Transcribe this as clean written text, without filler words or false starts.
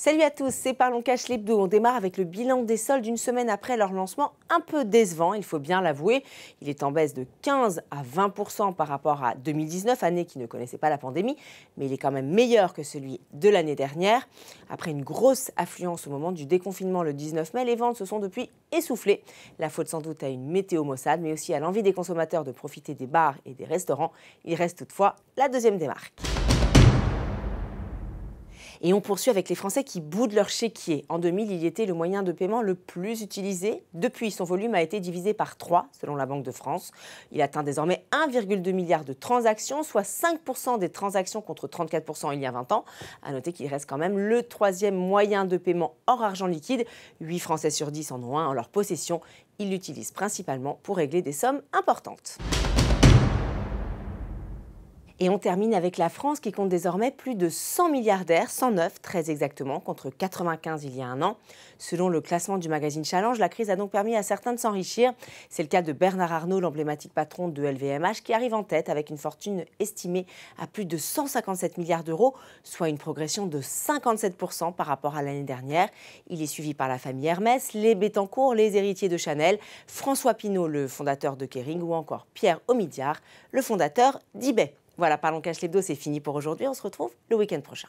Salut à tous, c'est Parlons Cash l'hebdo. On démarre avec le bilan des soldes d'une semaine après leur lancement, un peu décevant, il faut bien l'avouer. Il est en baisse de 15 à 20% par rapport à 2019, année qui ne connaissait pas la pandémie, mais il est quand même meilleur que celui de l'année dernière. Après une grosse affluence au moment du déconfinement le 19 mai, les ventes se sont depuis essoufflées. La faute sans doute à une météo maussade, mais aussi à l'envie des consommateurs de profiter des bars et des restaurants. Il reste toutefois la deuxième des marques. Et on poursuit avec les Français qui boudent leur chéquier. En 2000, il était le moyen de paiement le plus utilisé. Depuis, son volume a été divisé par 3, selon la Banque de France. Il atteint désormais 1,2 milliard de transactions, soit 5% des transactions contre 34% il y a 20 ans. À noter qu'il reste quand même le troisième moyen de paiement hors argent liquide. 8 Français sur 10 en ont un en leur possession. Ils l'utilisent principalement pour régler des sommes importantes. Et on termine avec la France qui compte désormais plus de 100 milliardaires, 109 très exactement, contre 95 il y a un an. Selon le classement du magazine Challenge, la crise a donc permis à certains de s'enrichir. C'est le cas de Bernard Arnault, l'emblématique patron de LVMH, qui arrive en tête avec une fortune estimée à plus de 157 milliards d'euros, soit une progression de 57% par rapport à l'année dernière. Il est suivi par la famille Hermès, les Bettencourt, les héritiers de Chanel, François Pinault, le fondateur de Kering, ou encore Pierre Omidyar, le fondateur d'eBay. Voilà, Parlons Cash l'hebdo, c'est fini pour aujourd'hui. On se retrouve le week-end prochain.